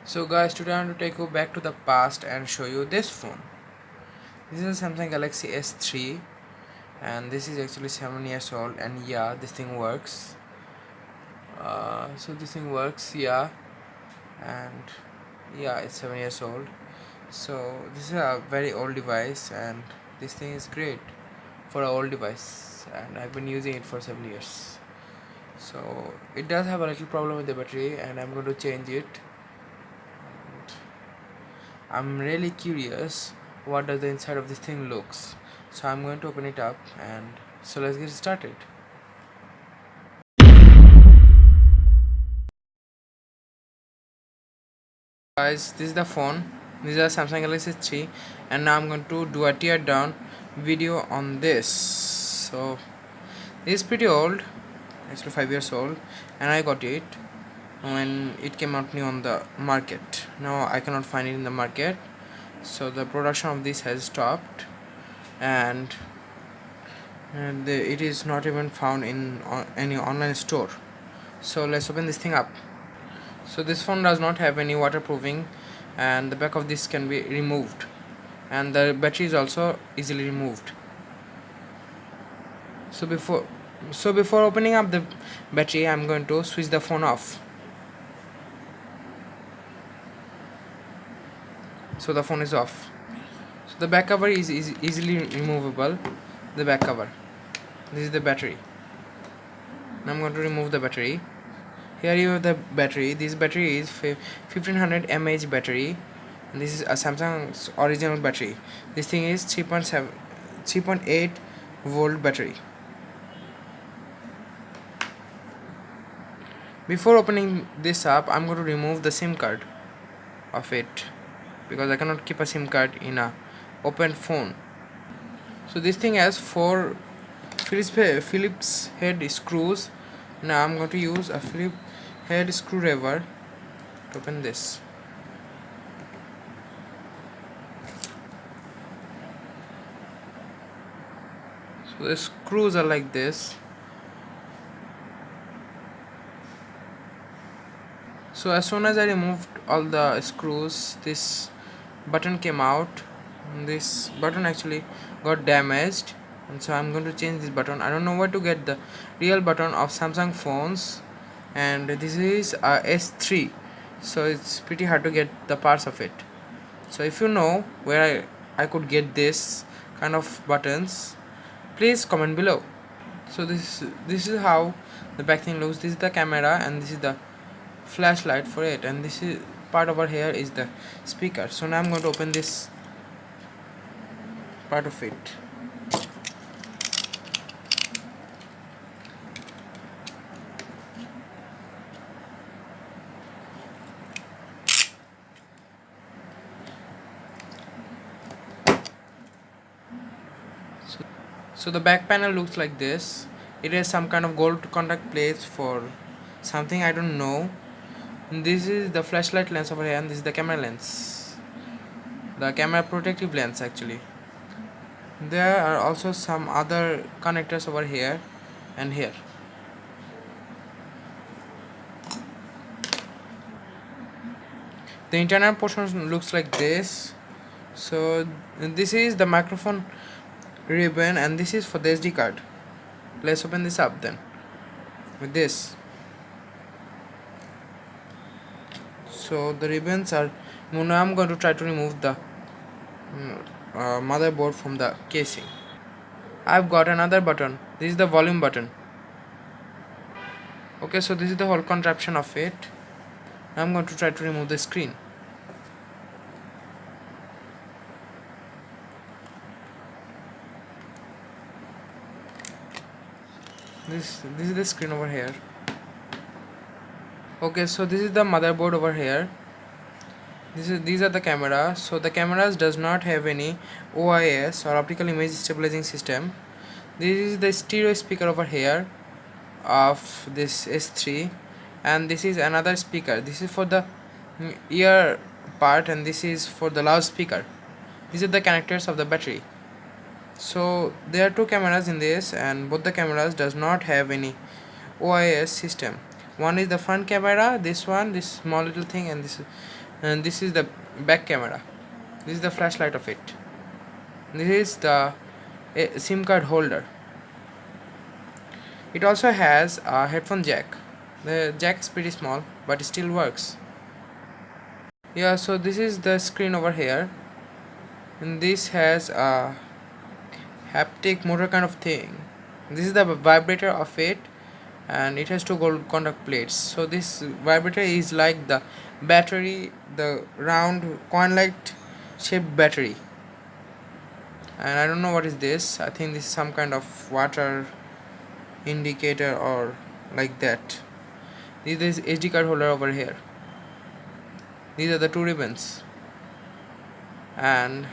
So guys, today I'm going to take you back to the past and show you this phone. This is a Samsung Galaxy S3 and this is actually 7 years old, and yeah, this thing works. So this thing works, yeah, and yeah, it's 7 years old. So this is a very old device and this thing is great for an old device, and I've been using it for 7 years. So it does have a little problem with the battery and I'm going to change it. I'm really curious what does the inside of this thing looks. So I'm going to open it up, and so let's get started. Guys, this is the phone. This is a Samsung Galaxy 3 and now I'm going to do a tear down video on this. So this is pretty old, actually 5 years old, and I got it when it came out new on the market. Now I cannot find it in the market, so the production of this has stopped, and it is not even found in any online store. So let's open this thing up. So this phone does not have any waterproofing, and the back of this can be removed, and the battery is also easily removed. So before opening up the battery, I'm going to switch the phone off. So the phone is off. So the back cover is easily removable. The back cover, this is the battery. Now I'm going to remove the battery. Here you have the battery. This battery is 1500 mAh battery, and this is a Samsung's original battery. This thing is 3.8 volt battery. Before opening this up, I'm going to remove the SIM card of it, because I cannot keep a SIM card in a open phone. So this thing has 4 Phillips head screws. Now I'm going to use a Phillips head screwdriver to open this. So the screws are like this. So as soon as I removed all the screws, this button came out. This button actually got damaged, and so I'm going to change this button. I don't know where to get the real button of Samsung phones, and this is a S3, so it's pretty hard to get the parts of it. So if you know where I could get this kind of buttons, please comment below. So this is how the back thing looks. This is the camera and this is the flashlight for it, and this is part over here is the speaker. So now I'm going to open this part of it. So the back panel looks like this. It has some kind of gold contact plates for something I don't know. And this is the flashlight lens over here, and this is the camera lens, the camera protective lens actually. There are also some other connectors over here and here. The internal portion looks like this. So this is the microphone ribbon, and this is for the SD card. Let's open this up then with this. So the ribbons are, now I'm going to try to remove the motherboard from the casing. I've got another button. This is the volume button. Okay, so this is the whole contraption of it. Now I'm going to try to remove the screen. This is the screen over here. Okay, so this is the motherboard over here. These are the cameras. So the cameras does not have any OIS or optical image stabilizing system. This is the stereo speaker over here of this S3, and this is another speaker. This is for the ear part, and this is for the loudspeaker. These are the connectors of the battery. So there are 2 cameras in this, and both the cameras does not have any OIS system. One is the front camera, this one, this small little thing, and this is the back camera. This is the flashlight of it. This is the SIM card holder. It also has a headphone jack. The jack is pretty small, but it still works. Yeah, so this is the screen over here, and this has a haptic motor kind of thing. This is the vibrator of it, and it has two gold contact plates. So this vibrator is like the battery, the round coin-like shaped battery. And I don't know what is this. I think this is some kind of water indicator or like that. This is SD card holder over here. These are the two ribbons, and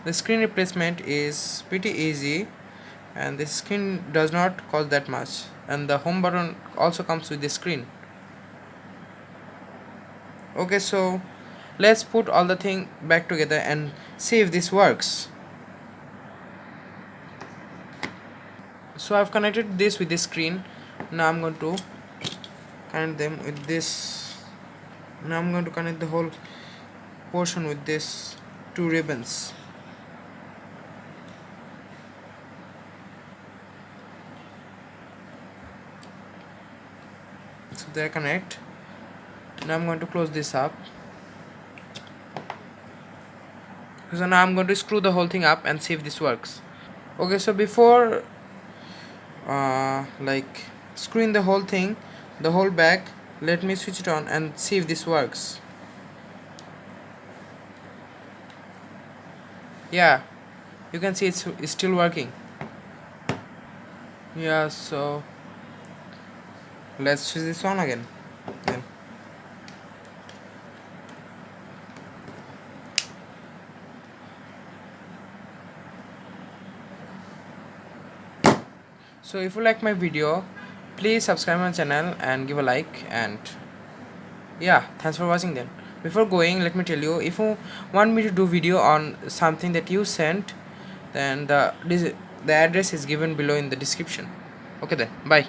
the screen replacement is pretty easy, and the screen does not cost that much, and the home button also comes with the screen. Okay, so let's put all the thing back together and see if this works. So I've connected this with the screen. Now I'm going to connect them with this. Now I'm going to connect the whole portion with this two ribbons. So they connect. Now I'm going to close this up. So now I'm going to screw the whole thing up and see if this works. Okay, so before like screwing the whole thing, the whole back, let me switch it on and see if this works. Yeah, you can see it's still working. Yeah, so let's switch this on again then. So if you like my video, please subscribe my channel and give a like, and yeah, thanks for watching then. Before going, let me tell you, if you want me to do video on something that you sent, then the address is given below in the description. Okay then, bye.